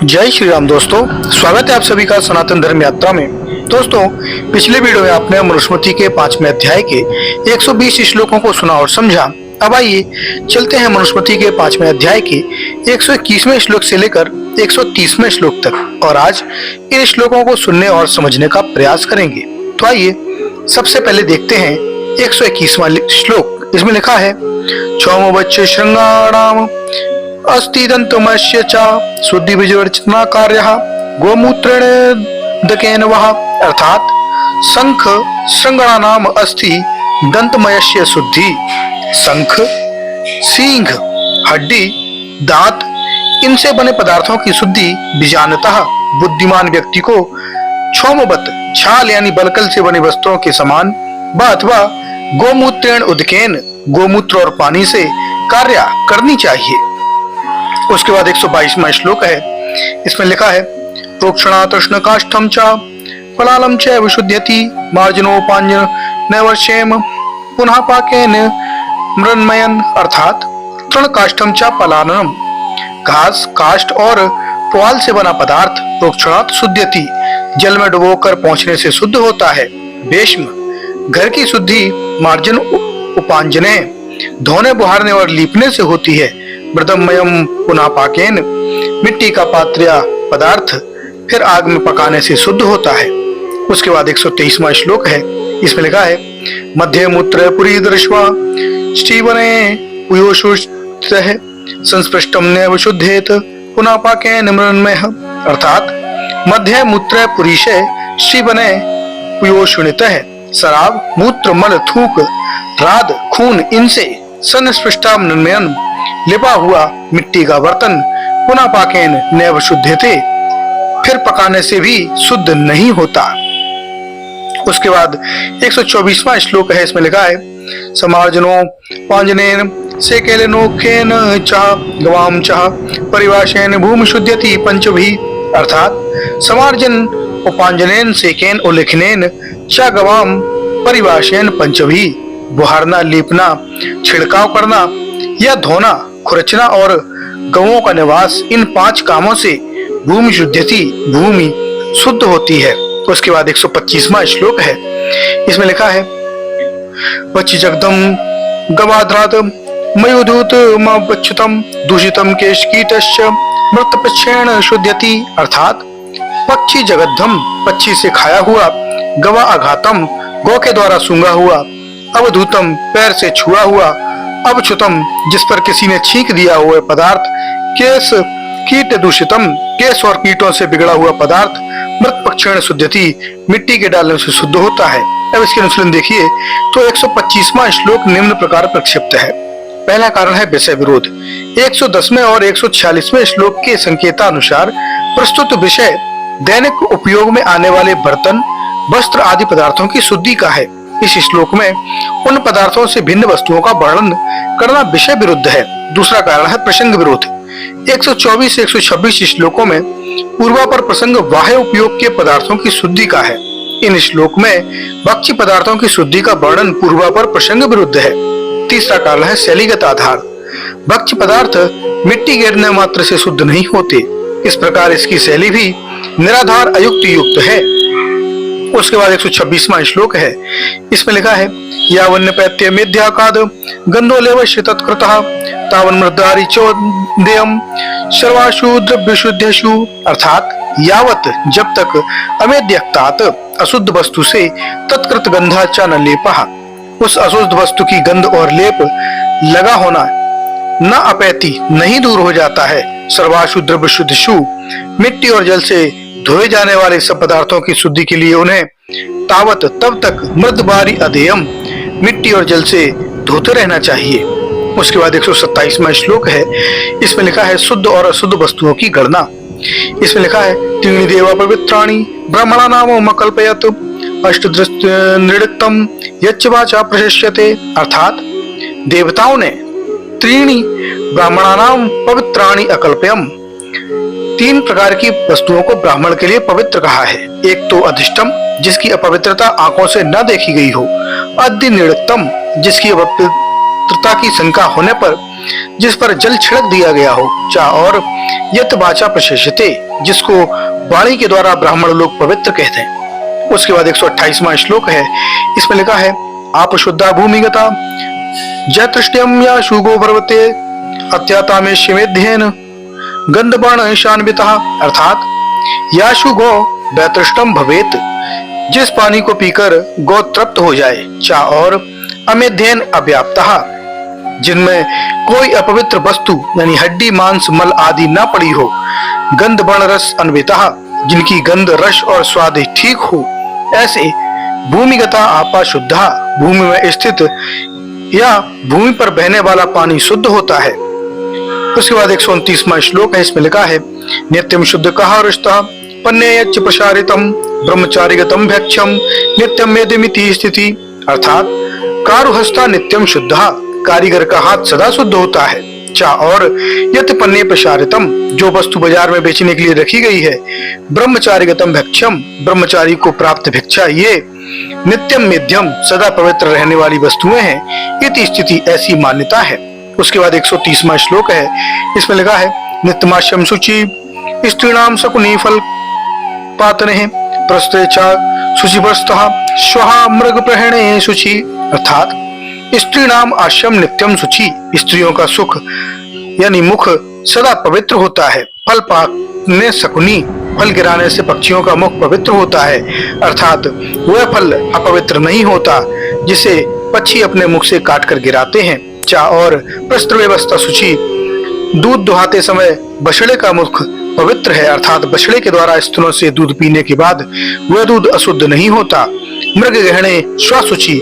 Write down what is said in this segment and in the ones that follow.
जय श्री राम दोस्तों, स्वागत है आप सभी का सनातन धर्म यात्रा में। दोस्तों, पिछले वीडियो में आपने मनुस्मृति के 5वें अध्याय के 120 श्लोकों को सुना और समझा। अब आइए चलते हैं मनुस्मृति के 5वें अध्याय के 121वें श्लोक से लेकर 130वें श्लोक तक और आज इन श्लोकों को सुनने और समझने का प्रयास करेंगे। तो आइए सबसे पहले देखते हैं 121वां श्लोक। इसमें लिखा है, क्षौमवच्च श्रृंगाणाम अस्ति दंतमस्य च शुद्धि विजवर्चना कार्यः गोमूत्रेण दकेन वः। अर्थात शंख श्रृंगाणाम अस्ति दंतमयस्य शुद्धि, शंख, सींग, हड्डी, दांत, इनसे बने पदार्थों की शुद्धि बीजानतः बुद्धिमान व्यक्ति को क्षौमवत छाल यानी बलकल से बने वस्त्रों के समान अथवा गोमूत्रेण उदकेन गोमूत्र और पानी से कार्य करनी चाहिए। उसके बाद 122वां श्लोक है। इसमें लिखा है, प्रोक्षणा तृष्ण काष्ठम च फलालम च विशुद्ध्यति मार्जनोपांजन नैवर्षेम पुनः पाकेन मृन्मयन। अर्थात तृण काष्ठम च पलानम, घास, काष्ठ और पुआल से बना पदार्थ प्रोक्षणात् शुद्ध्यति, जल में डुबोकर पहुंचने से शुद्ध होता है। बेश्म, घर की शुद्धि मार्जन उपांजने, धोने बुहारने और लीपने से होती है। मृदमयम पुनः पाकेन, मिट्टी का पात्र या पदार्थ फिर आग में पकाने से शुद्ध होता है। उसके बाद 123वां श्लोक है। इसमें लिखा है, मध्य मूत्र पुरी दृश्वा श्रीवने पुयोषुष्टः संस्पृष्टम नैव शुद्धेत पुनः पाकेन मृन्मयः। अर्थात मध्य मूत्र पुरीशे श्रीवने पुयोषुणितः, शराब, मूत्र, मल, थूक, राद, खून, इनसे संस्पृष्टा मृन्मयन, लिपा हुआ मिट्टी का बर्तन पुनः पाकेन नैव शुद्धेते, फिर पकाने से भी शुद्ध नहीं होता। उसके बाद 124वां श्लोक है। इसमें लिखा है, समार्जनो पांजनेन सेकेलेनोखेन चाह गवाम चाह परिवाशेन भूमि शुद्ध्यति पंचभी। अर्थात समार्जन उपांजनेन सेकेन उल्लेखनेन च गवाम परिवाशेन पंचभी, बुहारना, लीपना, छिड़काव करना या धोना, खुरचना और गवों का निवास, इन 5 कामों से भूमि शुद्ध्यति, भूमि शुद्ध होती है। उसके बाद 125वां श्लोक है। इसमें लिखा है, वच्चि जगदम गवाद्रात मयुधूत मच्युतम दूषितम केशकीटश्च मृतपक्षेण शुद्ध्यति। अर्थात पक्षी जगद्धम, पक्षी से खाया हुआ, गवा अघातम, गौ के द्वारा सूंघा हुआ, अवधूतम, पैर से छुआ हुआ, अवच्युतम, जिस पर किसी ने छींक दिया हुआ पदार्थ, केश कीट दूषितम, केश और कीटों से बिगड़ा हुआ पदार्थ, मृत पक्षेण शुद्धति, मिट्टी के डालने से शुद्ध होता है। अब इसके अनुसरण देखिए तो 125वां श्लोक निम्न प्रकार प्रक्षिप्त है। पहला कारण है विषय विरोध। 110वें और 146वें श्लोक के संकेतानुसार प्रस्तुत विषय दैनिक उपयोग में आने वाले बर्तन, वस्त्र आदि पदार्थों की शुद्धि का है। इस श्लोक में उन पदार्थों से भिन्न वस्तुओं का वर्णन करना विषय विरुद्ध है। दूसरा कारण है प्रसंग विरोध। 124 से 126 श्लोकों में पूर्वापर प्रसंग बाह्य उपयोग के पदार्थों की शुद्धि का है। इन श्लोक में भक्ष्य पदार्थों की शुद्धि का वर्णन पूर्वापर प्रसंग विरुद्ध है। तीसरा कारण है शैलीगत आधार। भक्ष्य पदार्थ मिट्टी गिरने मात्र से शुद्ध नहीं होते, इस प्रकार इसकी शैली भी निराधार अयुक्त युक्त है। उसके बाद 126वां श्लोक है। इसमें लिखा है, यावन्यपैत्य मेध्याकाद गंधोलेवश्य तत्कृतः तावन मृदारी चोदेयम सर्वाशु द्रव्यशुद्धेषु। अर्थात यावत, जब तक अमेध्यक्तात्, अशुद्ध वस्तु से तत्कृत गंधा च न लेपः, उस अशुद्ध वस्तु की गंध और लेप लगा होना न अपैति, नहीं दूर हो जाता है। सर्वाशु द्रव्यशुद्धेषु, मिट्टी और जल से धोए जाने वाले सब पदार्थों की शुद्धि के लिए उन्हें तावत, तब तक मृदबारी अधेयम, मिट्टी और जल से धोते रहना चाहिए। उसके बाद 127वां श्लोक है। इसमें लिखा है, शुद्ध और अशुद्ध वस्तुओं की गणना। इसमें लिखा है, त्रीणि देवा पवित्राणि ब्राह्मणा नाम कल्पयत अष्टदृष्ट नृक्तम यच्च वाचा प्रशस्यते। अर्थात देवताओं ने त्रीणि ब्राह्मणा नाम पवित्राणि अकल्पयम, 3 प्रकार की वस्तुओं को ब्राह्मण के लिए पवित्र कहा है। एक तो अधिष्टम, जिसकी अपवित्रता आंखों से न देखी गई हो, अद्य निरुक्तम, जिसकी अपवित्रता की शंका होने पर जिस पर जल छिड़क दिया गया हो। चा और यत वाचा प्रशस्यते, जिसको वाणी के द्वारा ब्राह्मण लोग पवित्र कहते हैं। उसके बाद 128वां श्लोक है, इसमें लिखा है आप शुद्धा भूमिगता जयतृष्ण्यम या शुगो पर्वते अत्याता में शिवेध्येन गंधबाण शान्विता, अर्थात याशु गो वैतृष्टम भवेत, जिस पानी को पीकर गौ तृप्त हो जाए। चा और अमेध्येन अव्याप्तः, जिनमें कोई अपवित्र वस्तु यानी हड्डी मांस मल आदि न पड़ी हो। गंध बण रस अन्वितः, जिनकी गंध रस और स्वाद ठीक हो। ऐसे भूमिगता आपा शुद्धा, भूमि में स्थित या भूमि पर बहने वाला पानी शुद्ध होता है। उसके बाद 129वां श्लोक है, इसमें लिखा है नित्यम शुद्ध कहा रुष्टः पन्नेयच्च प्रसारितम ब्रह्मचारिगतम भक्षम नित्यम मेदिमिति स्थिति, अर्थात कारुहस्ता नित्यम शुद्धा, कारीगर का हाथ सदा शुद्ध होता है। चा और यत पन्ने प्रसारितम, जो वस्तु बाजार में बेचने के लिए रखी गई है। ब्रह्मचारिगतम भक्षम, ब्रह्मचारी को प्राप्त भिक्षा ये। नित्यम मेध्यम, सदा पवित्र रहने वाली वस्तुएं हैं। इति स्थिति, ऐसी मान्यता है। उसके बाद 130वां श्लोक है, इसमें लिखा है नित्यमाश्यम शुचि स्त्रीणाम शकुनी फल पातने प्रस्ते चा शुचिवस्तः श्वः मृग प्रहणे शुचि, अर्थात स्त्रीणाम आश्रम नित्यम शुचि, स्त्रियों का सुख यानी मुख सदा पवित्र होता है। फल पाकने शकुनी, फल गिराने से पक्षियों का मुख पवित्र होता है, अर्थात वह फल अपवित्र नहीं होता जिसे पक्षी अपने मुख से काट कर गिराते हैं। चा और प्रस्त्र व्यवस्था शुचि, दूध दुहाते समय बछड़े का मुख पवित्र है, अर्थात बछड़े के द्वारा स्तनों से दूध पीने के बाद वह दूध अशुद्ध नहीं होता। मृग गहने श्वासुचि,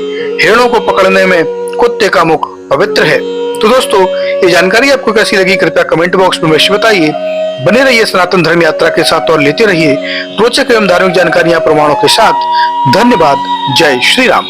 हिरणों को पकड़ने में कुत्ते का मुख पवित्र है। तो दोस्तों, ये जानकारी आपको कैसी लगी कृपया कमेंट बॉक्स में अवश्य बताइए। बने रहिए सनातन धर्म यात्रा के साथ और लेते रहिए रोचक एवं धार्मिक जानकारियां प्रमाणों के साथ। धन्यवाद। जय श्री राम।